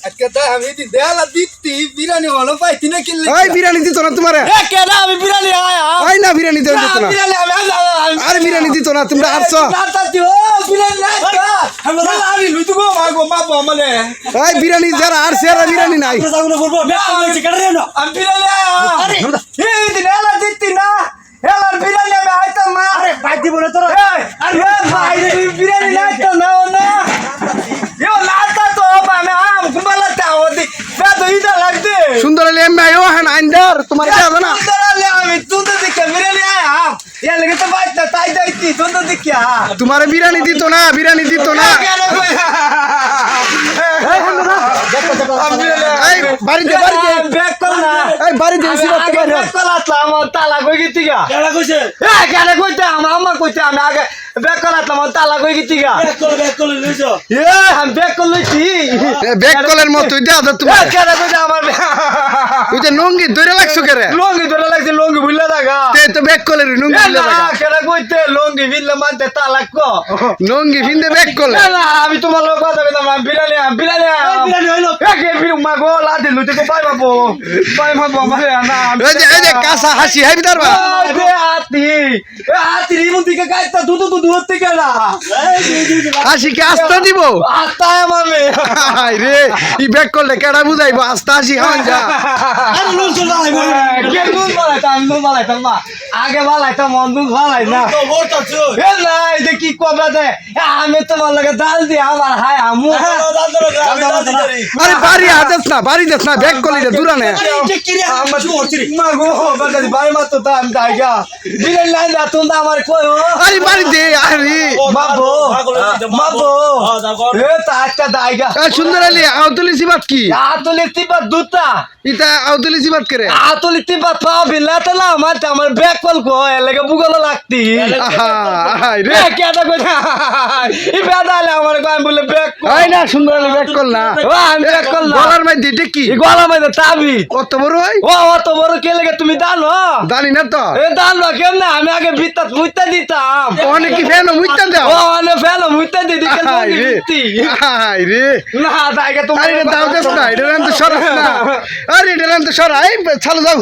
আজকে তো আমি দেয়ালা দিতি বিরিয়ানি হলো পাইতি না কিনলে ওই বিরিয়ানি দিত না তোমারে এ কেডা আমি বিরিয়ানি আয়া ওই না বিরিয়ানি দিত না বিরিয়ানি আমি আরে বিরিয়ানি দিত না তোমরা আসছো নাতা দিও বিরিয়ানি না আমরা আমি লুতু গো মাগো মাপো মানে ওই বিরিয়ানি যারা আসছে আর বিরিয়ানি নাই যাগুলো করব আমি বিরিয়ানি আয়া আরে এই দেয়ালা দিতি না এলার বিরিয়ানি আমি আইতাম না আরে ভাই দিব না তোরা আরে ভাই বিরিয়ানি নাই তো না না ইও নাতা তো আমি আম কুমালাতে ওদি বেদো ইদা লাগতে সুন্দর এমনি আয়ো হ্যাঁ আইন্দার তোমার যাবে না সুন্দর আমি তুই দেখে বিরিয়ানি আয়া এ লাগে তো বাইতে তাই যাইতি সুন্দর দেখিয়া তোমার বিরিয়ানি দিত না এই বাড়িতে ব্যাক কর না এই বাড়িতে এসে রাখতে পারো ব্যাক করাতলাম তালা কই গিতি গা কেডা কইছে এ কেন কইতে আমার কইতে আমি আগে ব্যাক করাতলাম তালা কই গিতি গা ব্যাক করে লইছো এ আমি ব্যাক কর লইছি ব্যাক কলের মতো দাও তো তোমার কেন কইতে আমার ওই যে লঙ্গি ধরে লাগছো কেরে লঙ্গি ধরে লাগছে লঙ্গি বুঝলা লাগা তে তো ব্যাক কলের লঙ্গি এ ধরে না লাগা কেন কইতে লঙ্গি বিল্লা মানতে তালা কো লঙ্গি ফিন্দে ব্যাক কলে না আমি তোমার লোক কথা কইতাম বিরিয়ানি বিরিয়ানি হইলো একে বিরু মাগো লাদে লুতে তো পাই বাবু মানে না এই যে কাঁচা হাসি হাইবি দারবা হাতি রিমুন থেকে গাইতা দুধ থেকে না হাসি কি আস্তা দিব আস্তা মামে হাই রে ই ব্যাক করলে কেডা বুঝাইবো আস্তা হাসি হান যা আরে নুন চলা কে নুন বালাইতাম মা আগে বালাইতাম নুন বালাই না তো বলতাছো এ না এই কি কবা দে আমি তোমার লগে ডাল দি আমার হাই আমু আরে বাড়ি হাতেস না বাড়ি দেস না ব্যাক করলি দূরানে মাগো বাগাদি বাই মাতো তা আমি দাইগা বিলে নাই না তোমরা আমার কই আরে বাড়ি দে আরে মাবো এ তা একটা দাইগা সুন্দর আলী আউতলি সিবাত কি আতলি তিবা দুটা ইতা আউতলি সিবাত করে আতলি তিবা পা বিলাতে না আমার ব্যাক কল কো এলাকে বুগল লাগতি হাই রে রে কেডা কই ই বেদালে আমার কই বলে ব্যাক আই না সুন্দর আলী ব্যাক কল না ও আমি ব্যাক কল না গলার মধ্যে এটা কি ই গলা মধ্যে তাবি কত বড় হয় ও অত বড় কে লাগে তুমি জানো জানি না তো এ জানো কেন না আমি আগে বিত্তা মুইতা দিতাম অনেক কি ফেন মুইতা দাও ও আনে ফেলো মুইতা দিদি কেন হাই রে দিতি হাই রে না দাইগা তুমি আরে দাও দেস না এটা তো সরাস না আরে এটা তো সরাই চালু যাও